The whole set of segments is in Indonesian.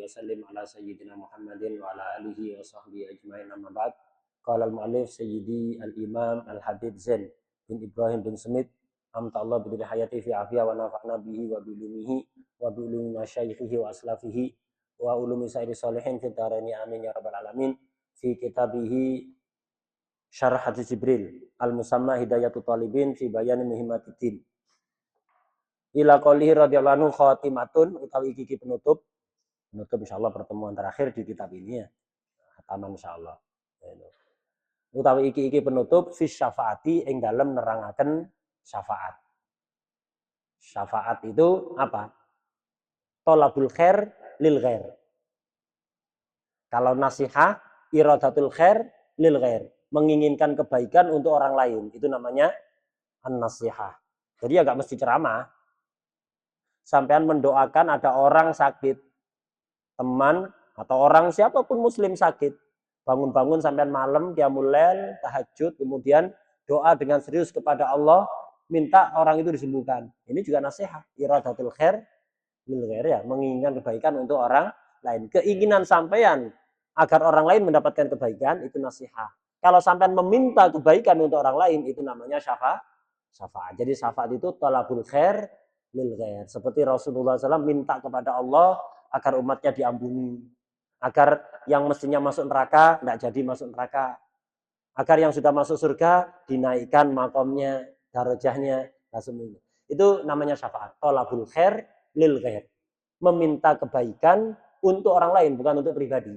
wa sallim ala sayyidina Muhammadin wa ala alihi wa sahbihi ajma'in amma ba'd. Qala al-mu'allif sayyidi al-imam al-habib Zain bin Ibrahim bin Smith amta Allah bidil hayati fi afiyah wa nafa'na bihi wa bilumihi wa bilumi masyayikhihi wa aslafihi wa ulumi sa'iri salihin fi darani amin ya rabbal alamin. Fi kitabihi Syarah Hadis Jibril al-musamma Hidayatul Talibin fi bayani muhimmatiddin. Ila qolihi radhiyallahu anhu khatimatun utawi iki penutup insyaallah pertemuan terakhir di kitab ini ya. Hataman insyaallah. Utawi iki penutup fi syafaati ing dalem nerangaken syafaat. Syafaat itu apa? Thalabul khair lil ghair. Kalau nasihat iradatul khair lil ghair, menginginkan kebaikan untuk orang lain, itu namanya an-nasihah. Jadi agak mesti ceramah. Sampean mendoakan ada orang sakit, teman atau orang siapapun muslim sakit, bangun-bangun sampean malam qiyamul lail, tahajud, kemudian doa dengan serius kepada Allah, minta orang itu disembuhkan. Ini juga nasihat, iradatul khair lil ghair ya, menginginkan kebaikan untuk orang lain. Keinginan sampean agar orang lain mendapatkan kebaikan itu nasihat. Kalau sampean meminta kebaikan untuk orang lain itu namanya syafaat. Jadi syafaat itu talabul khair lil ghair. Seperti Rasulullah SAW minta kepada Allah agar umatnya diampuni, agar yang mestinya masuk neraka tidak jadi masuk neraka, agar yang sudah masuk surga dinaikkan makomnya, darajahnya, semuanya. Itu namanya syafaat. Talabul khair lil ghair. Meminta kebaikan untuk orang lain, bukan untuk pribadi.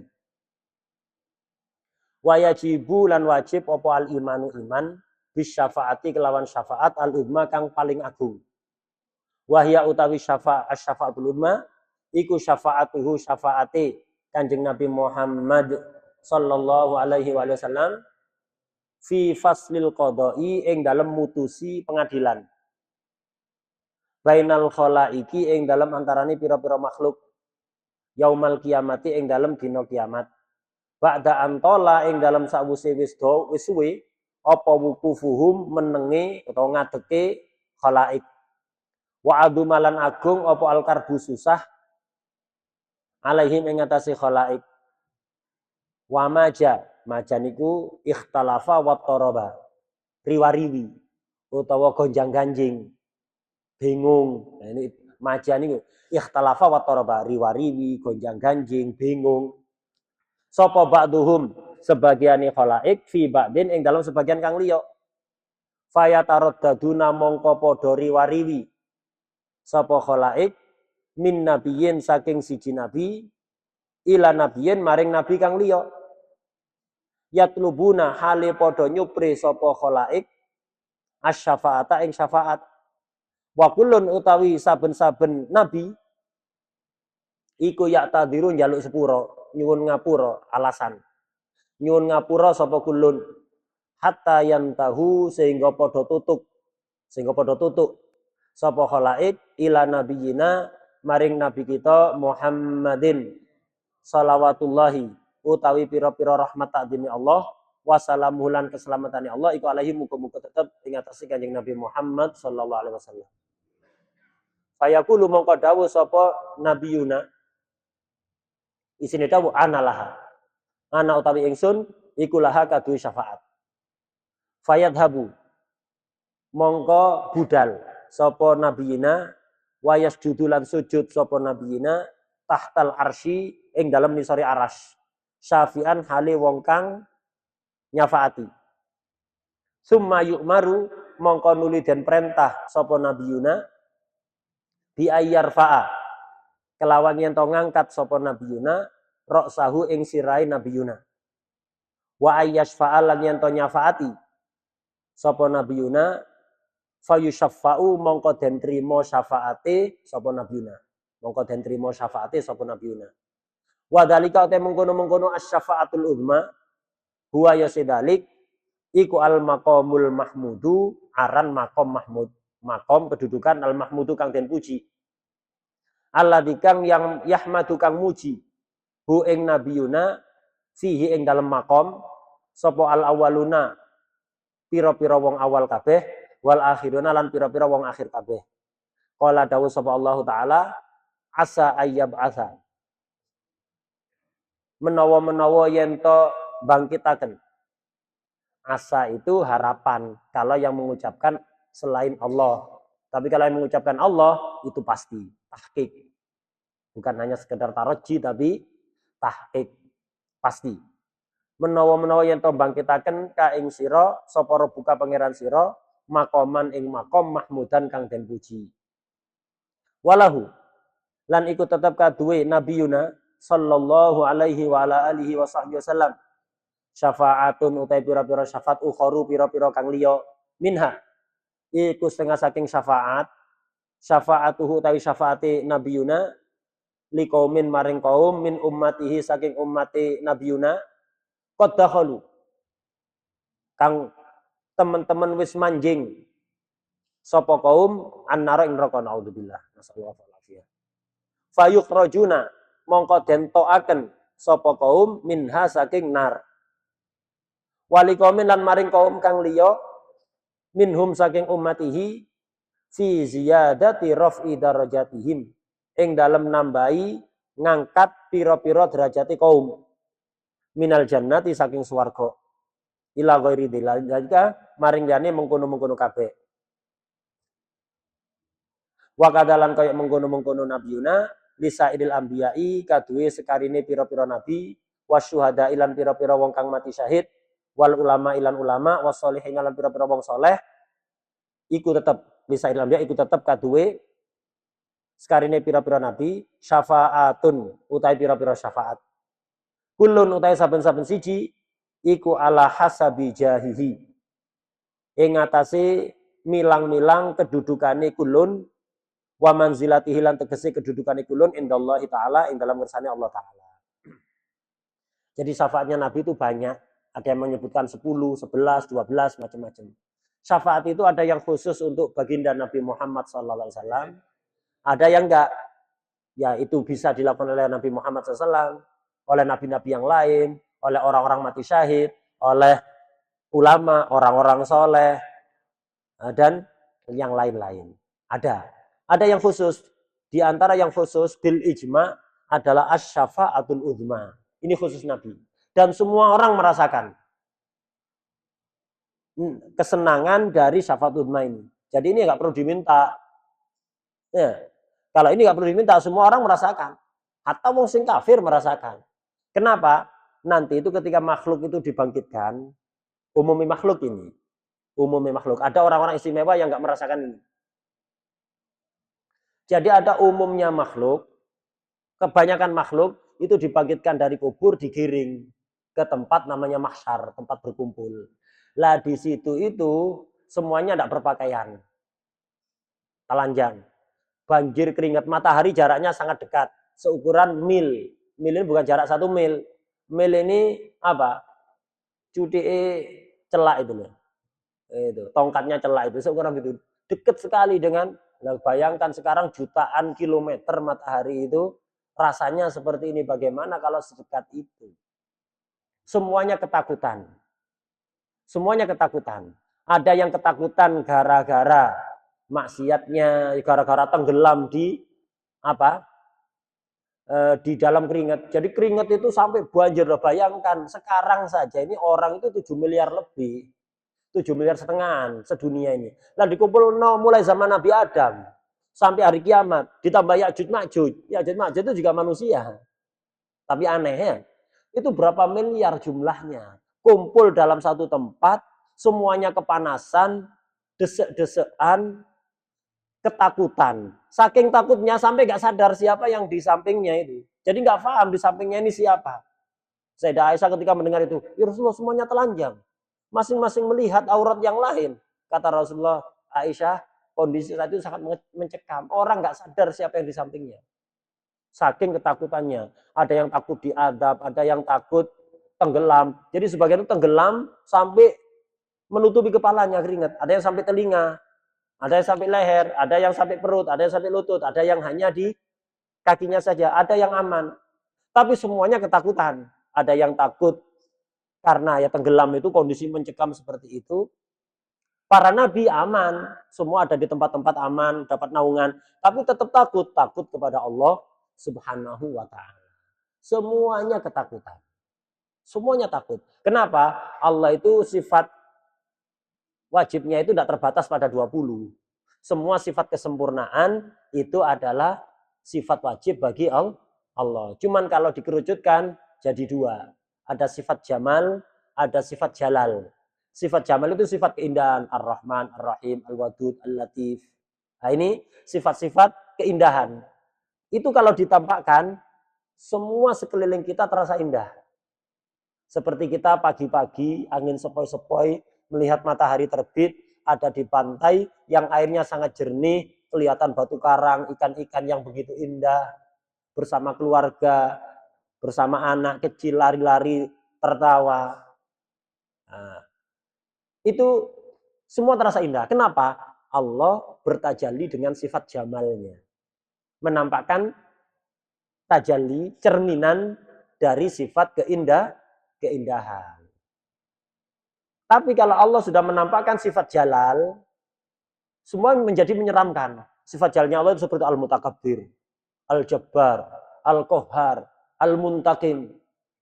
Wayajibu lan wajib opo al imanu iman bis syafaati kelawan syafaat al uzma kang paling agung. Wahya utawi syafaatul uzma iku syafaatuhu syafaate Kanjeng Nabi Muhammad sallallahu alaihi wasallam fi faslil qada'i ing dalem mutusi pengadilan. Bainal khalaiki ing dalem antarane pira-pira makhluk. Yaumal kiamati ing dalem dina kiamat. Ba'da antola ing dalem sakwise wis suwe apa wukufuhum menenge utawa ngadeke khalaik. Wa adumalan agung apa al-karbu susah alaihim ing ngatasi khalaik. Wa maja niku ikhtalafa wa taraba riwariwi utawa gonjang-ganjing bingung. Nah, ini maja niku ikhtalafa wa taraba riwariwi gonjang-ganjing bingung. Sapa ba'duhum sebagiane khalaik fi ba'din ing dalam sebagian kang liya. Fayataraddaduna mongko padha riwariwi sapa khalaik min nabiyyin saking siji nabi ila nabiyyin maring nabi kang liya. Yatlubuna hale padha nyupre sapa khalaik asy-syafaata ing syafaat. Wa kullun utawi saben-saben nabi iku yaktadiru njaluk sepura, nyuwun ngapura alasan. Nyuwun ngapura sapa kullun hatta yantahu sehingga padha tutuk. Sapa khalaik ila nabiyina maring nabi kita Muhammadin salawatullahi utawi pira-pira rahmat takdimi Allah wassalamu lan keselamatane Allah iku alaihi muga-muga tetep ing atase Kanjeng Nabi Muhammad sallallahu alaihi wasallam. Fayaqulu mongko dawuh sapa nabiyuna isine dawuh analaha. Ana utawi ingsun iku laha kaduwe syafaat. Fayadhabu mongko budal sapa nabiyina wa yasjudu lan sujud sapa nabiyina tahtal arsy ing dalem nisori aras syafian hale wong kang nyafaati. Summa yu'maru mongko nuli den perintah sapa nabiyuna bi ayyarfa'a kelawan yen to ngangkat sapa nabiyuna ra'sahu ing sirai nabiyuna wa ayyashfa'a lan yen to nyafaati sapa nabiyuna fayushaffa'u mongko den trima syafaate sapa nabiyuna. Wa dzalika te mengkono-mengkono asy-syafaatul uzma huwa yasidalik iku al maqamul mahmudu aran maqam mahmud. Maqam kedudukan al mahmudu kang den puji. Alladzi kang yang yahmadu kang muji hu ing nabiyuna fihi ing dalem maqam sapa al awaluna pira-pira wong awal kabeh wal akhiruna lan pira-pira wong akhir kabeh. Qala dawuh sapa Allah taala asa ayyab asa Menawa-menawa yen to bangkitaken. Asa itu harapan kalau yang mengucapkan selain Allah. Tapi kalau yang mengucapkan Allah itu pasti tahqiq. Bukan hanya sekedar taroji tapi tahqiq pasti. Menawa-menawa yen to bangkitaken ka ing sira sapa buka pangeran sira makoman ing makom mahmudan kang den puji. Walahu lan iku tetep kaduwe nabiyuna sallallahu alaihi wa ala alihi wa sahbihi wasallam syafaatun utai pira-pira syafaat ukharu pira-pira kang liya minha iku setengah saking syafaat syafaatuhu utawi syafaati nabiyuna liqaumin maring kaum min ummatihi saking ummati nabiyuna qad dakhalu kang teman-teman wis manjing sapa kaum annara ing neraka naudzubillah nasallahu alaihi fayukhrajuna mongko den toaken sapa kaum minha saking nar wali kaumin lan maring kaum kang liya minhum saking ummatihi fi ziyadati raf'i darajatihim ing dalem nambahi ngangkat pira-pira derajate kaum minal jannati saking swarga ila ghairi dzalika maring liyane mengkono-mengkono kabeh wa kadalan kaya mengkono-mengkono nabiyuna lisaidil anbiya'i kaduwe sekarine pira-pira nabi wasyuhada ilan pira-pira wong kang mati syahid wal ulama ilan ulama wassolihin lan pira-pira wong saleh iku tetep lisaidil anbiya iku tetep kaduwe sekarine pira-pira nabi syafaatun utahe pira-pira syafaat kulun utahe saben-saben siji iku ala hasabi jahihi ing atase milang-milang kedudukane kulun wa manzilatihi lan tegese kedudukane kulun indallahi taala ing dalam ngersane Allah taala. Jadi syafaatnya Nabi itu banyak, ada yang menyebutkan 10, 11, 12 macam-macam. Syafaat itu ada yang khusus untuk baginda Nabi Muhammad SAW, ada yang enggak. Ya itu bisa dilakukan oleh Nabi Muhammad SAW, oleh nabi-nabi yang lain, oleh orang-orang mati syahid, oleh ulama, orang-orang soleh, dan yang lain-lain. Ada yang khusus. Di antara yang khusus bil ijma adalah asy-syafa'atul uzma. Ini khusus Nabi. Dan semua orang merasakan kesenangan dari syafaat uzma ini. Jadi ini nggak perlu diminta. Ya. Kalau ini nggak perlu diminta, semua orang merasakan. Atau wong sing kafir merasakan. Kenapa? Nanti itu ketika makhluk itu dibangkitkan, umumnya makhluk ini. Umumnya makhluk. Ada orang-orang istimewa yang nggak merasakan ini. Jadi ada umumnya makhluk, kebanyakan makhluk itu dibangkitkan dari kubur, digiring ke tempat namanya mahsyar, tempat berkumpul. Lah di situ itu semuanya tidak berpakaian, telanjang, banjir keringat, matahari jaraknya sangat dekat, seukuran mil. Mil ini bukan jarak 1 mil. Mil ini apa? Cuti celak itu loh. Itu tongkatnya celak itu seukuran itu dekat sekali dengan. Nah, bayangkan sekarang jutaan kilometer matahari itu rasanya seperti ini. Bagaimana kalau sedekat itu? Semuanya ketakutan. Semuanya ketakutan. Ada yang ketakutan gara-gara maksiatnya, gara-gara tenggelam di apa? Di dalam keringat. Jadi keringat itu sampai banjir. Bayangkan sekarang saja ini orang itu 7 miliar lebih. 7,5 miliar sedunia ini. Nah dikumpul mulai zaman Nabi Adam sampai hari kiamat. Ditambah Ya'juj Ma'juj. Ya'juj Ma'juj itu juga manusia. Tapi aneh ya. Itu berapa miliar jumlahnya. Kumpul dalam satu tempat. Semuanya kepanasan. Desek-desekan. Ketakutan. Saking takutnya sampai gak sadar siapa yang di sampingnya itu. Jadi gak paham di sampingnya ini siapa. Sayyidah Aisyah ketika mendengar itu. Ya Rasulullah semuanya telanjang. Masing-masing melihat aurat yang lain. Kata Rasulullah, Aisyah, kondisi saat itu sangat mencekam. Orang nggak sadar siapa yang di sampingnya. Saking ketakutannya. Ada yang takut diadab, ada yang takut tenggelam. Jadi sebagian itu tenggelam sampai menutupi kepalanya keringat. Ada yang sampai telinga, ada yang sampai leher, ada yang sampai perut, ada yang sampai lutut, ada yang hanya di kakinya saja, ada yang aman. Tapi semuanya ketakutan. Ada yang takut karena ya tenggelam itu kondisi mencekam seperti itu. Para nabi aman, semua ada di tempat-tempat aman, dapat naungan, tapi tetap takut kepada Allah Subhanahu wa taala. Semuanya ketakutan. Semuanya takut. Kenapa? Allah itu sifat wajibnya itu tidak terbatas pada 20. Semua sifat kesempurnaan itu adalah sifat wajib bagi Allah. Cuman kalau dikerucutkan jadi dua. Ada sifat jamal, ada sifat jalal. Sifat jamal itu sifat keindahan. Ar-Rahman, Ar-Rahim, Al-Wadud, Al-Latif. Nah ini sifat-sifat keindahan. Itu kalau ditampakkan, semua sekeliling kita terasa indah. Seperti kita pagi-pagi, angin sepoi-sepoi, melihat matahari terbit, ada di pantai yang airnya sangat jernih, kelihatan batu karang, ikan-ikan yang begitu indah, bersama keluarga, bersama anak kecil, lari-lari, tertawa. Nah, itu semua terasa indah. Kenapa? Allah bertajalli dengan sifat jamalnya. Menampakkan tajalli, cerminan dari sifat keindahan. Tapi kalau Allah sudah menampakkan sifat jalal, semua menjadi menyeramkan. Sifat jalalnya Allah itu seperti Al-Mutakabbir, Al-Jabbar, Al-Qahhar, Al-Muntakim.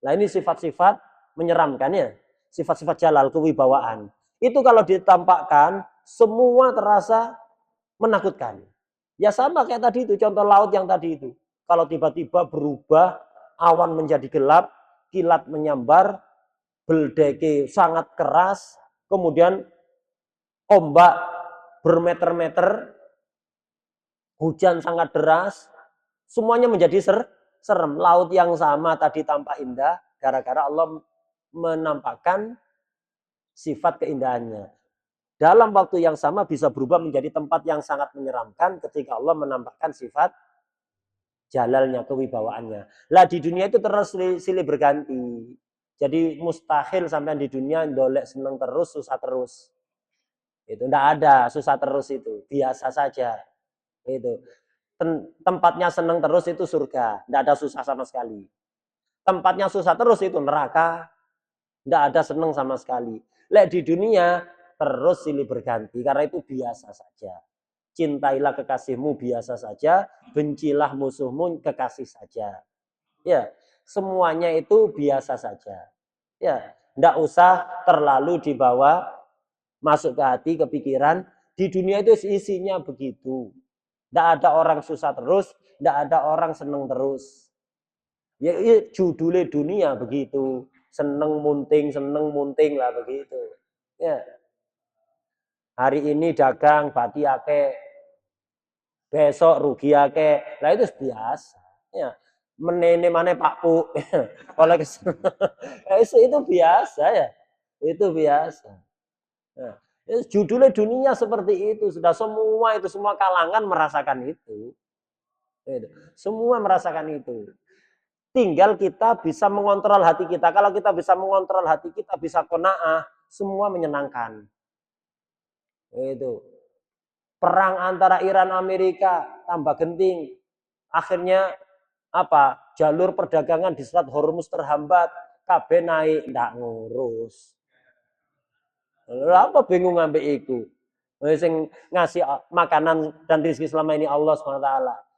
Nah ini sifat-sifat menyeramkan ya. Sifat-sifat jalal, kewibawaan. Itu kalau ditampakkan, semua terasa menakutkan. Ya sama kayak tadi itu, contoh laut yang tadi itu. Kalau tiba-tiba berubah, awan menjadi gelap, kilat menyambar, beldeke sangat keras, kemudian ombak bermeter-meter, hujan sangat deras, semuanya menjadi serem. Laut yang sama tadi tampak indah, gara-gara Allah menampakkan sifat keindahannya. Dalam waktu yang sama bisa berubah menjadi tempat yang sangat menyeramkan ketika Allah menampakkan sifat jalalnya, kewibawaannya. Lah di dunia itu terus silih berganti. Jadi mustahil sampai di dunia dolek seneng terus, susah terus. Itu enggak ada susah terus itu, biasa saja. Itu. Tempatnya seneng terus itu surga, enggak ada susah sama sekali. Tempatnya susah terus itu neraka, enggak ada seneng sama sekali. Lek di dunia terus silih berganti karena itu biasa saja. Cintailah kekasihmu biasa saja, bencilah musuhmu kekasih saja. Ya, semuanya itu biasa saja. Ya, enggak usah terlalu dibawa masuk ke hati, ke pikiran. Di dunia itu isinya begitu. Enggak ada orang susah terus, enggak ada orang seneng terus. Ya, judulnya dunia begitu. Seneng munting lah begitu. Ya. Hari ini dagang bati ake, besok rugi ake. Lah itu biasa. Ya. Menene mana Pak Pu. Kalau itu biasa ya. Itu biasa. Nah, judulnya dunia seperti itu. Sudah semua kalangan merasakan itu. Semua merasakan itu. Tinggal kita bisa mengontrol hati kita. Kalau kita bisa mengontrol hati kita, bisa qanaah, semua menyenangkan. Itu. Perang antara Iran Amerika tambah genting. Akhirnya apa? Jalur perdagangan di Selat Hormuz terhambat, kabeh naik, ndak ngurus. Apa bingung ngambil itu? Sing ngasih makanan dan rezeki selama ini Allah SWT.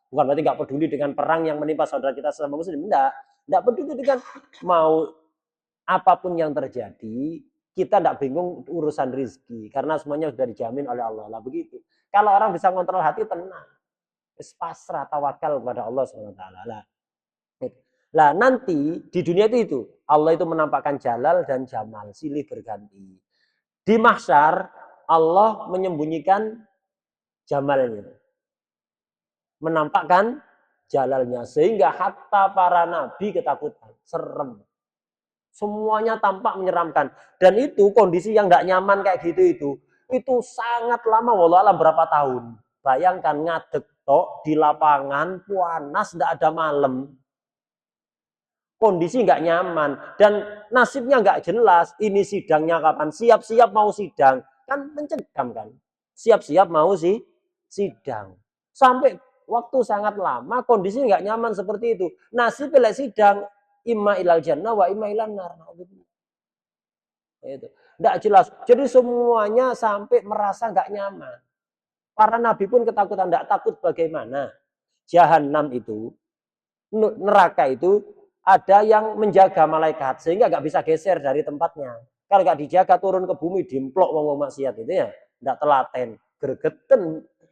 Bukan berarti nggak peduli dengan perang yang menimpa saudara kita sesama muslim. Enggak peduli dengan mau apapun yang terjadi, kita tidak bingung urusan rezeki karena semuanya sudah dijamin oleh Allah. Lah begitu. Kalau orang bisa kontrol hati tenang. Pasrah tawakal kepada Allah SWT. Lah nanti di dunia itu Allah itu menampakkan jalal dan jamal, silih berganti. Di mahsyar Allah menyembunyikan jamalnya. Menampakkan jalalnya sehingga hatta para nabi ketakutan, serem. Semuanya tampak menyeramkan dan itu kondisi yang nggak nyaman kayak gitu itu sangat lama walau alam berapa tahun. Bayangkan ngadeg tok di lapangan panas nggak ada malam. Kondisi nggak nyaman dan nasibnya nggak jelas. Ini sidangnya kapan? Siap-siap mau sidang kan mencekam kan? Siap-siap mau sih sidang sampai waktu sangat lama kondisi nggak nyaman seperti itu. Nasib pilih sidang imma ilal jannah wa imma ilan nar. Itu nggak jelas. Jadi semuanya sampai merasa nggak nyaman. Para nabi pun ketakutan. Nggak takut bagaimana? Jahanam itu, neraka itu ada yang menjaga malaikat sehingga nggak bisa geser dari tempatnya. Kalau nggak dijaga turun ke bumi dimplok wong maksiat itu ya, nggak telaten, gregeten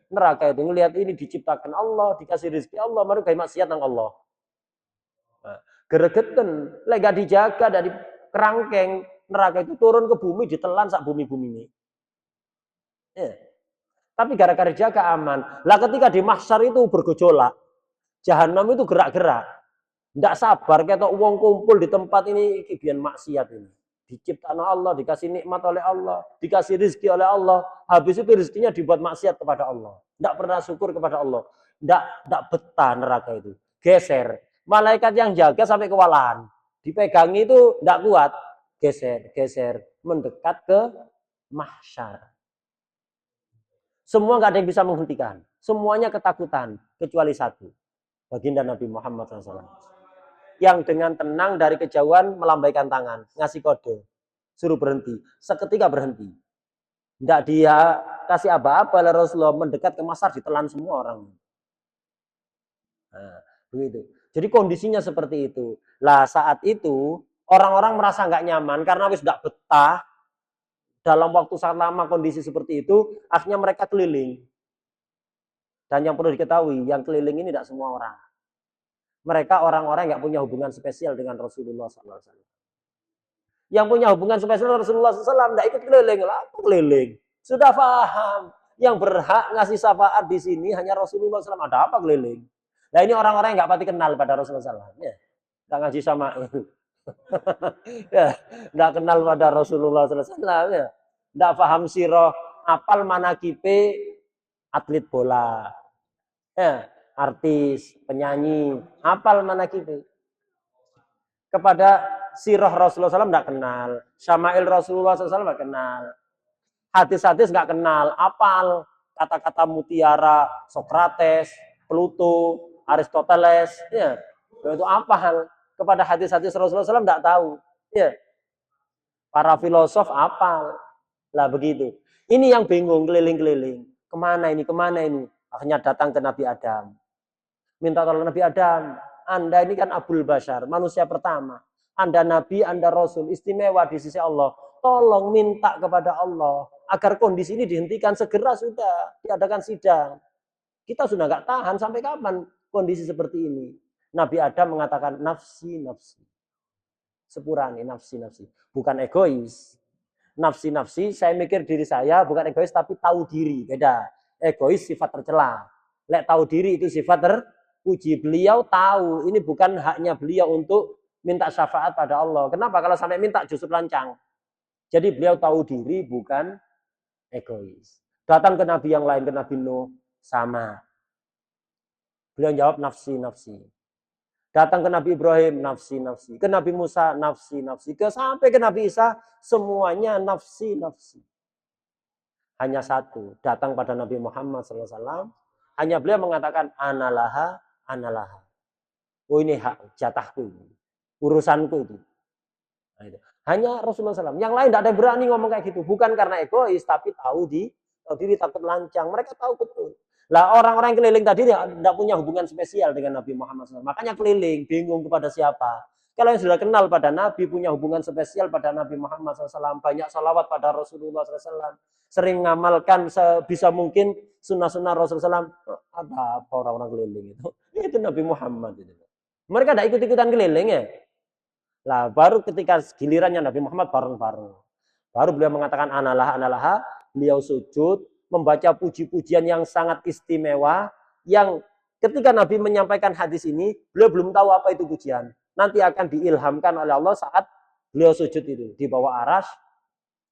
neraka itu ngelihat ini diciptakan Allah, dikasih rezeki Allah, baru kayak maksiat nang Allah. Nah, gregeten, lek gak dijaga dari kerangkeng neraka itu turun ke bumi ditelan sak bumi-bumi ini. Ya. Tapi gara-gara jaga aman. Lah ketika di mahsyar itu bergejolak, jahanam itu gerak-gerak. Tidak sabar ketok uang kumpul di tempat ini kibian maksiat ini. Diciptakan Allah, dikasih nikmat oleh Allah, dikasih rezeki oleh Allah. Habis itu rezekinya dibuat maksiat kepada Allah. Tidak pernah syukur kepada Allah. Tidak betah neraka itu. Geser. Malaikat yang jaga sampai kewalahan. Dipegangi itu tidak kuat. Geser. Mendekat ke mahsyar. Semua nggak ada yang bisa menghentikan. Semuanya ketakutan. Kecuali satu. Baginda Nabi Muhammad SAW. Yang dengan tenang dari kejauhan melambaikan tangan. Ngasih kode. Suruh berhenti. Seketika berhenti. Tidak dia kasih apa-apa oleh Rasulullah. Mendekat ke mahsyar ditelan semua orang. Nah, begitu. Jadi kondisinya seperti itu. Lah saat itu orang-orang merasa nggak nyaman karena wis tidak betah dalam waktu sangat lama kondisi seperti itu, akhirnya mereka keliling. Dan yang perlu diketahui, yang keliling ini tidak semua orang. Mereka orang-orang yang nggak punya hubungan spesial dengan Rasulullah SAW. Yang punya hubungan spesial dengan Rasulullah SAW tidak ikut keliling, lah keliling. Sudah paham. Yang berhak ngasih syafaat di sini hanya Rasulullah SAW. Ada apa keliling? Nah ini orang-orang yang nggak pati kenal pada Rasulullah SAW. Ya, nggak ngaji sama ya, nggak kenal pada Rasulullah SAW. Ya. Nggak paham sirah, apal manakipe atlet bola. Ya, artis, penyanyi, apal manakipe. Kepada sirah Rasulullah SAW nggak kenal. Syama'il Rasulullah SAW nggak kenal. Hadis-hadis nggak kenal. Apal kata-kata mutiara, Sokrates, Pluto, Aristoteles. Ya, itu apal. Kepada hadis-hadis Rasulullah SAW nggak tahu. Ya. Para filosof apal. Lah begitu. Ini yang bingung keliling-keliling. Kemana ini? Kemana ini? Akhirnya datang ke Nabi Adam. Minta tolong Nabi Adam. Anda ini kan Abul Bashar, manusia pertama. Anda Nabi, Anda Rasul, istimewa di sisi Allah. Tolong minta kepada Allah. Agar kondisi ini dihentikan segera sudah. Diadakan sidang. Kita sudah nggak tahan sampai kapan kondisi seperti ini. Nabi Adam mengatakan nafsi, nafsi. Sepurane nafsi. Bukan egois. Nafsi, saya mikir diri saya, bukan egois tapi tahu diri. Beda. Egois sifat tercela. Lek tahu diri itu sifat terpuji. Beliau tahu ini bukan haknya beliau untuk minta syafaat pada Allah. Kenapa? Kalau sampai minta justru lancang. Jadi beliau tahu diri bukan egois. Datang ke Nabi yang lain, ke Nabi Nuh, sama. Beliau jawab nafsi. Datang ke Nabi Ibrahim, nafsi. Ke Nabi Musa, nafsi. Sampai ke Nabi Isa, semuanya nafsi. Hanya satu, datang pada Nabi Muhammad SAW, hanya beliau mengatakan, analaha. Oh ini hak, jatahku, urusanku itu. Nah, itu. Hanya Rasulullah SAW. Yang lain tidak ada yang berani ngomong kayak gitu. Bukan karena egois, tapi tahu diri takut lancang. Mereka tahu betul. Lah orang-orang yang keliling tadi tidak punya hubungan spesial dengan Nabi Muhammad SAW. Makanya keliling, bingung kepada siapa. Kalau yang sudah kenal pada Nabi, punya hubungan spesial pada Nabi Muhammad SAW, banyak salawat pada Rasulullah SAW, sering ngamalkan sebisa mungkin sunnah-sunnah Rasulullah SAW. Ada apa orang-orang keliling itu? Itu Nabi Muhammad. Mereka tidak ikut-ikutan keliling ya. Lah baru ketika gilirannya Nabi Muhammad bareng-bareng. Baru beliau mengatakan analaha. Beliau sujud, membaca puji-pujian yang sangat istimewa, yang ketika Nabi menyampaikan hadis ini, beliau belum tahu apa itu pujian. Nanti akan diilhamkan oleh Allah saat beliau sujud itu di bawah arsy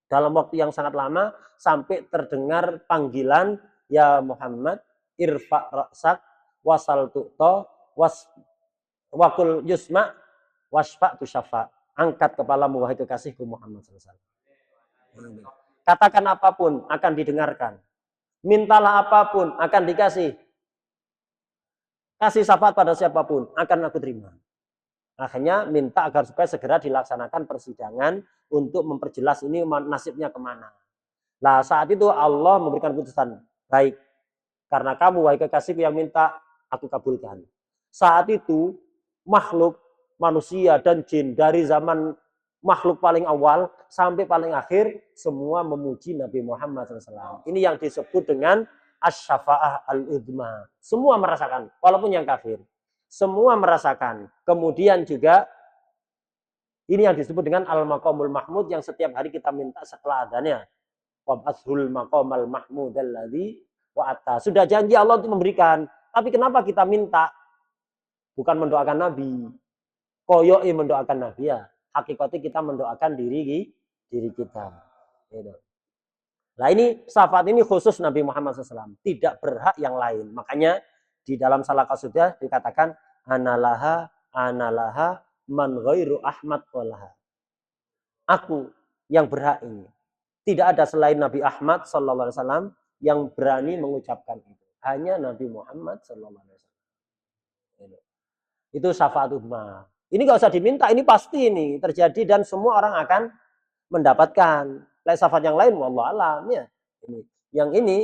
dalam waktu yang sangat lama sampai terdengar panggilan ya Muhammad irfa ra'sak wasal tu'ta wakul yusma wasfa tu syafa. Angkat kepalamu wahai kekasihku Muhammad SAW. Katakan apapun akan didengarkan. Mintalah apapun akan dikasih. Kasih syafaat pada siapapun akan aku terima. Akhirnya minta agar supaya segera dilaksanakan persidangan untuk memperjelas ini nasibnya kemana. Nah saat itu Allah memberikan putusan. Baik, karena kamu wahai kekasihku yang minta, aku kabulkan. Saat itu makhluk manusia dan jin dari zaman makhluk paling awal sampai paling akhir semua memuji Nabi Muhammad SAW. Ini yang disebut dengan asy-syafa'ah al-udma. Semua merasakan, walaupun yang kafir. Semua merasakan. Kemudian juga ini yang disebut dengan al-maqamul mahmud yang setiap hari kita minta setelah adanya. Wab'athul maqamal mahmud alladzi wa'ata. Sudah janji Allah untuk memberikan. Tapi kenapa kita minta? Bukan mendoakan Nabi. Koyoi mendoakan Nabi ya. Hakikatnya kita mendoakan diri kita. Gitu. Nah ini syafaat ini khusus Nabi Muhammad SAW. Tidak berhak yang lain. Makanya di dalam salah qasidah dikatakan analaha man ghairu Ahmad walaha. Aku yang berhak ini. Tidak ada selain Nabi Ahmad SAW yang berani mengucapkan itu. Hanya Nabi Muhammad SAW. Itu syafaat ummah. Ini nggak usah diminta, ini pasti ini terjadi dan semua orang akan mendapatkan. Lain syafaat yang lain, wallah alam ya. Yang ini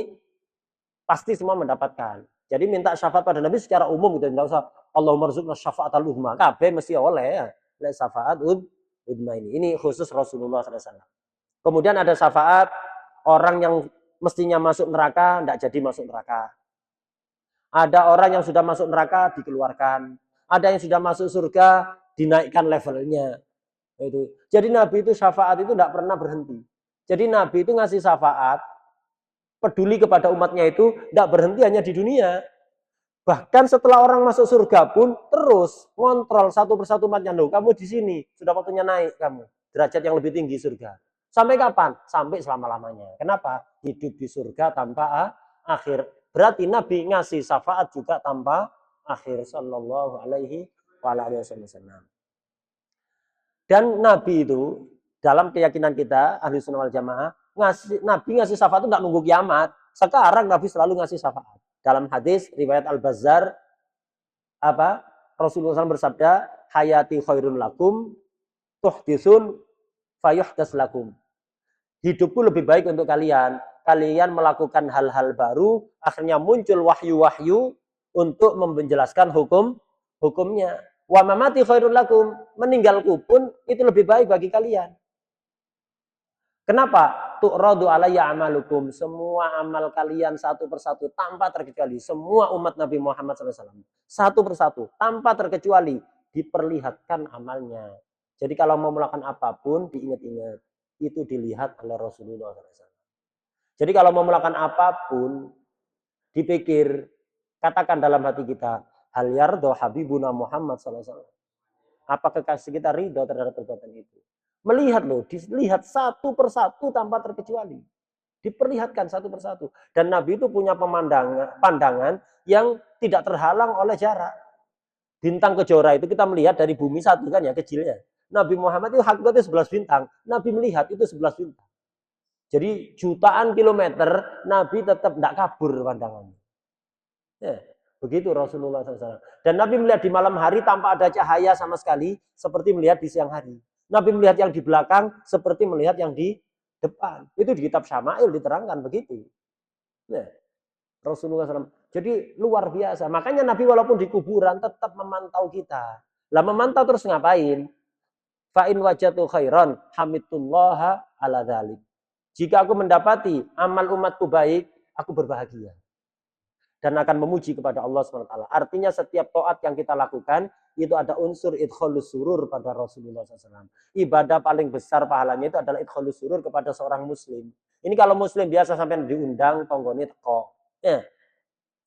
pasti semua mendapatkan. Jadi minta syafaat pada Nabi secara umum gitu, nggak usah Allahumma rzuqna syafa'at al-ummah. Kabeh mesti oleh ya. Lain syafaat ummah ini. Ini khusus Rasulullah SAW. Kemudian ada syafaat orang yang mestinya masuk neraka, tidak jadi masuk neraka. Ada orang yang sudah masuk neraka dikeluarkan. Ada yang sudah masuk surga dinaikkan levelnya. Itu. Jadi Nabi itu syafaat itu tidak pernah berhenti. Jadi Nabi itu ngasih syafaat, peduli kepada umatnya itu tidak berhenti hanya di dunia. Bahkan setelah orang masuk surga pun terus ngontrol satu persatu umatnya. Loh, kamu di sini sudah waktunya naik kamu. Derajat yang lebih tinggi surga. Sampai kapan? Sampai selama-lamanya. Kenapa? Hidup di surga tanpa akhir. Berarti Nabi ngasih syafaat juga tanpa akhir. Sallallahu alaihi wasallam. Dan Nabi itu dalam keyakinan kita ahli sunnah wal jamaah Nabi ngasih syafaat itu tidak nunggu kiamat. Sekarang Nabi selalu ngasih syafaat. Dalam hadis riwayat Al-Bazzar Rasulullah SAW bersabda, hayati khairun lakum tuhdisun fayuhdas lakum. Hidupku lebih baik untuk kalian. Kalian melakukan hal-hal baru, akhirnya muncul wahyu-wahyu untuk menjelaskan hukumnya. Wa mamati khairun lakum, meninggalku pun itu lebih baik bagi kalian. Kenapa? Tu'radu alayya amalukum, semua amal kalian satu persatu tanpa terkecuali, semua umat Nabi Muhammad SAW satu persatu tanpa terkecuali diperlihatkan amalnya. Jadi kalau mau melakukan apapun diingat-ingat, itu dilihat oleh Rasulullah SAW. Jadi kalau mau melakukan apapun dipikir, katakan dalam hati kita, hal yardo habibuna Muhammad SAW. Apa kekasih kita ridho terhadap perbuatan itu? Melihat loh, dilihat satu persatu tanpa terkecuali. Diperlihatkan satu persatu. Dan Nabi itu punya pandangan yang tidak terhalang oleh jarak. Bintang kejora itu kita melihat dari bumi satu kan ya, kecilnya. Nabi Muhammad itu hakikatnya 11 bintang. Nabi melihat itu 11 bintang. Jadi jutaan kilometer Nabi tetap tidak kabur pandangannya. Ya, begitu Rasulullah SAW. Dan Nabi melihat di malam hari tanpa ada cahaya sama sekali, seperti melihat di siang hari. Nabi melihat yang di belakang seperti melihat yang di depan. Itu di kitab Syama'il diterangkan begitu. Ya, Rasulullah SAW. Jadi luar biasa. Makanya Nabi walaupun di kuburan tetap memantau kita. Lah memantau terus ngapain? Fa'in wajatu khairan hamitullaha ala dzalik. Jika aku mendapati amal umatku baik, aku berbahagia. Dan akan memuji kepada Allah SWT. Artinya setiap taat yang kita lakukan, itu ada unsur idkhalus surur pada Rasulullah SAW. Ibadah paling besar pahalanya itu adalah idkhalus surur kepada seorang muslim. Ini kalau muslim biasa sampai diundang, tonggoni teko. Ya,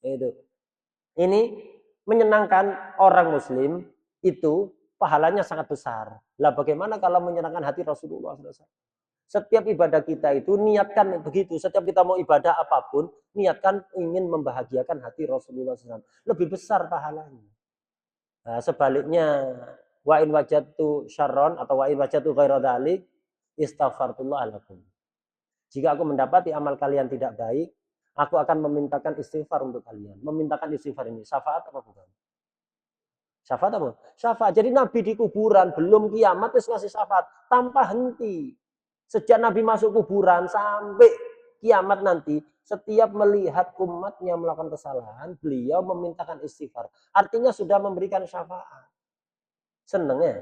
itu. Ini menyenangkan orang muslim, itu pahalanya sangat besar. Lah bagaimana kalau menyenangkan hati Rasulullah SAW? Setiap ibadah kita itu niatkan begitu. Setiap kita mau ibadah apapun, niatkan ingin membahagiakan hati Rasulullah SAW. Lebih besar pahalanya. Nah, sebaliknya, wa in wajadtu syarron atau wa in wajadtu ghaira dzalik istaghfartullah lakum. Jika aku mendapati amal kalian tidak baik, aku akan memintakan istighfar untuk kalian. Memintakan istighfar ini syafaat apa bukan? Syafaat apa? Syafaat. Jadi Nabi di kuburan belum kiamat terus ngasih syafaat tanpa henti. Sejak Nabi masuk kuburan sampai kiamat nanti, setiap melihat umatnya melakukan kesalahan, beliau memintakan istighfar. Artinya sudah memberikan syafaat. Senengnya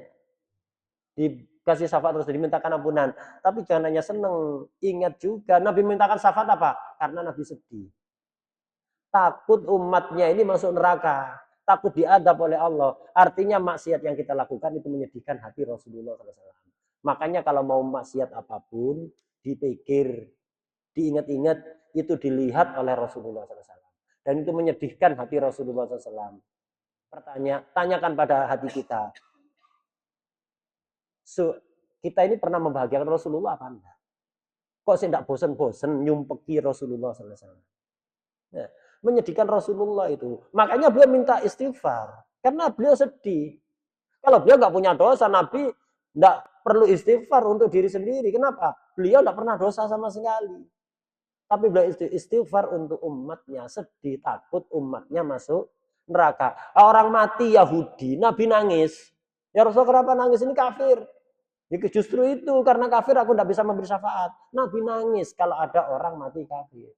dikasih syafaat terus dimintakan ampunan. Tapi jangan hanya seneng, ingat juga Nabi mintakan syafaat apa? Karena Nabi sedih. Takut umatnya ini masuk neraka, takut diadab oleh Allah. Artinya maksiat yang kita lakukan itu menyedihkan hati Rasulullah SAW. Makanya kalau mau maksiat apapun, dipikir, diingat-ingat, itu dilihat oleh Rasulullah SAW. Dan itu menyedihkan hati Rasulullah SAW. Tanyakan pada hati kita. Kita ini pernah membahagiakan Rasulullah apa enggak? Kok saya tidak bosan-bosan nyumpeki Rasulullah SAW. Nah, menyedihkan Rasulullah itu. Makanya beliau minta istighfar. Karena beliau sedih. Kalau beliau nggak punya dosa, Nabi nggak perlu istighfar untuk diri sendiri. Kenapa? Beliau nggak pernah dosa sama sekali. Tapi beliau istighfar untuk umatnya. Sedih, takut umatnya masuk neraka. Orang mati Yahudi, Nabi nangis. Ya Rasul, kenapa nangis? Ini kafir. Justru itu, karena kafir aku tidak bisa memberi syafaat. Nabi nangis kalau ada orang mati kafir.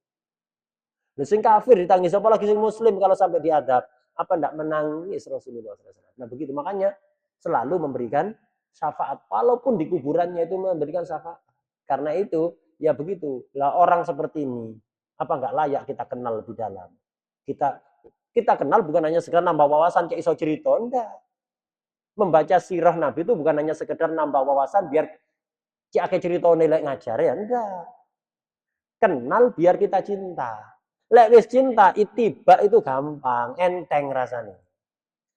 Sing kafir ditangis, apalagi sing muslim kalau sampai diadab. Apa tidak menangis Rasulullah SAW. Nah begitu, makanya selalu memberikan syafaat. Walaupun di kuburannya itu memberikan syafaat. Karena itu, ya begitu. Lah orang seperti ini, apa nggak layak kita kenal lebih dalam. Kita kenal bukan hanya sekedar nambah wawasan, kayak iso cerita. Enggak. Membaca sirah Nabi itu bukan hanya sekedar nambah wawasan, biar cik ake cerita nilai ngajar. Ya enggak. Kenal biar kita cinta. Lek wis cinta, itiba itu gampang, enteng rasanya.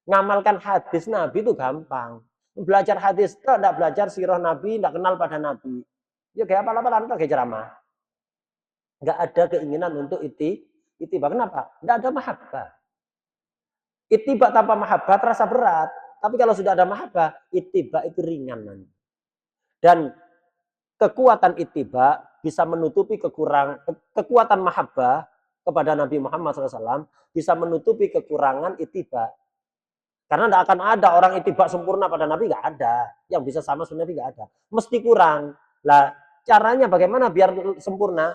Ngamalkan hadis Nabi itu gampang. Belajar hadis itu tidak belajar sirah Nabi, tidak kenal pada Nabi. Ya kayak apa-apa, kayak ceramah. Nggak ada keinginan untuk itiba. Kenapa? Nggak ada mahabbah. Itiba tanpa mahabbah terasa berat. Tapi kalau sudah ada mahabbah, itiba itu ringan. Dan kekuatan itiba bisa menutupi kekuatan mahabbah kepada Nabi Muhammad SAW bisa menutupi kekurangan itiba. Karena tidak akan ada orang itiba sempurna pada Nabi, nggak ada. Yang bisa sama sebenarnya nggak ada. Mesti kurang. Lah caranya bagaimana biar sempurna?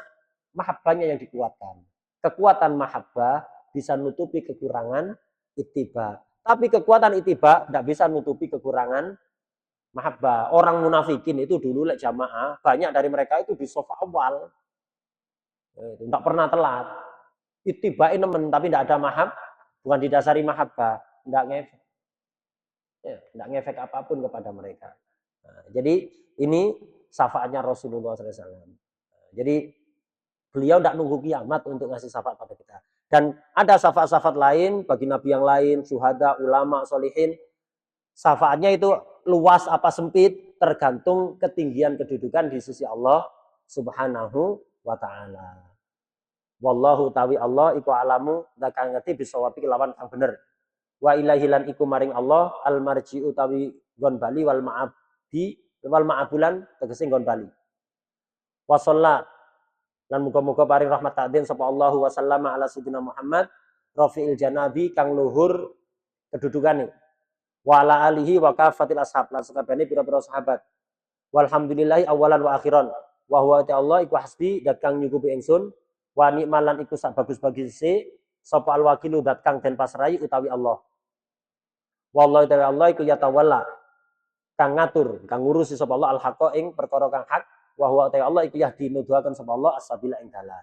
Mahabbahnya yang dikuatkan. Kekuatan mahabbah bisa nutupi kekurangan itiba. Tapi kekuatan itiba tidak bisa nutupi kekurangan mahabbah. Orang munafikin itu dulu lek jamaah, banyak dari mereka itu di sofa awal. Tidak pernah telat. Itibain nemen tapi tidak ada bukan didasari mahabbah, tidak ngefek. Ya, tidak ngefek apapun kepada mereka. Nah, jadi ini syafaatnya Rasulullah SAW. Jadi beliau tidak nunggu kiamat untuk ngasih syafaat pada kita. Dan ada syafaat-syafaat lain bagi nabi yang lain, syuhada, ulama, solihin. Syafaatnya itu luas apa sempit tergantung ketinggian kedudukan di sisi Allah Subhanahu wa Ta'ala. Wallahu tawi Allah iku alamu dakang ngerti bisawabi lawan kang bener. Wa ilahilan iku maring Allah al marji'u tawi gon bali wal ma'abulan tegese gon bali. Wa shalla lan muga-muga paring rahmat takdim sapa Allahu wa sallama ala sayyidina Muhammad rafi'il janabi kang luhur kedudukane. Wa ala alihi wa kafatil ashab lan sakabehane pira-pira sahabat. Walhamdulillahi awalan wa akhiran. Wa huwa ta'ala iku hasbi dat kang nyukupi ingsun. Wa nikmalan iku sak bagus-baguse sapa alwakilu dat kang den pasrai utawi Allah. Wallahi ta'ala Allah iku yatawalla kang ngatur, kang ngurusi sapa Allah al-haqqa ing perkara kang hak. Wa huwa ta'ala Allah iku yahdi nuduhaken sapa Allah as-sabila ing dalan.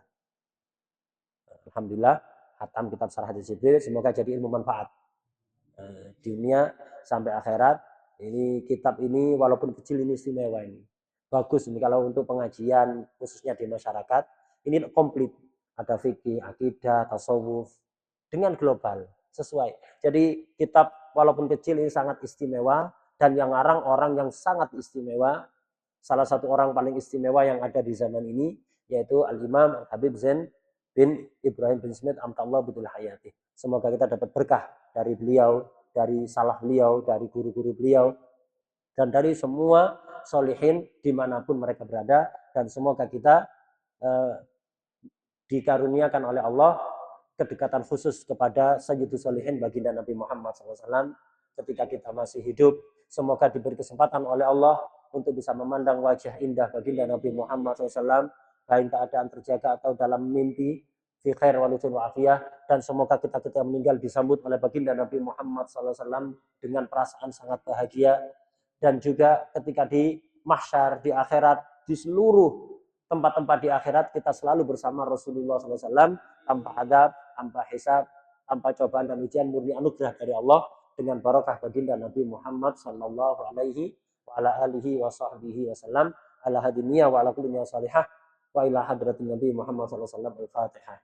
Alhamdulillah hatam kitab Syarah Hadits Jibril semoga jadi ilmu manfaat. Dunia sampai akhirat. Ini kitab ini walaupun kecil ini istimewa ini. Bagus ini kalau untuk pengajian khususnya di masyarakat. Ini komplit. Ada fikih, akidah, tasawuf. Dengan global. Sesuai. Jadi kitab walaupun kecil ini sangat istimewa. Dan yang ngarang orang yang sangat istimewa. Salah satu orang paling istimewa yang ada di zaman ini. Yaitu Al-Imam Habib Zain bin Ibrahim bin Smith amtallah bidul hayati. Semoga kita dapat berkah dari beliau. Dari salah beliau, dari guru-guru beliau. Dan dari semua solihin dimanapun mereka berada. Dan semoga kita dikaruniakan oleh Allah kedekatan khusus kepada Sayyidus Solihin baginda Nabi Muhammad SAW ketika kita masih hidup. Semoga diberi kesempatan oleh Allah untuk bisa memandang wajah indah baginda Nabi Muhammad SAW baik keadaan terjaga atau dalam mimpi. fi khair walidun wa afiyah, dan semoga kita meninggal disambut oleh baginda Nabi Muhammad SAW dengan perasaan sangat bahagia, dan juga ketika di mahsyar, di akhirat, di seluruh tempat-tempat di akhirat kita selalu bersama Rasulullah SAW tanpa adab, tanpa hisab, tanpa cobaan dan ujian, murni anugerah dari Allah dengan barokah baginda Nabi Muhammad sallallahu alaihi wa ala alihi wa sahbihi wasallam ala hadiniya wa ala kulli salihah wa ila hadratin Nabi Muhammad sallallahu alaihi wasallam. Al-Fatihah.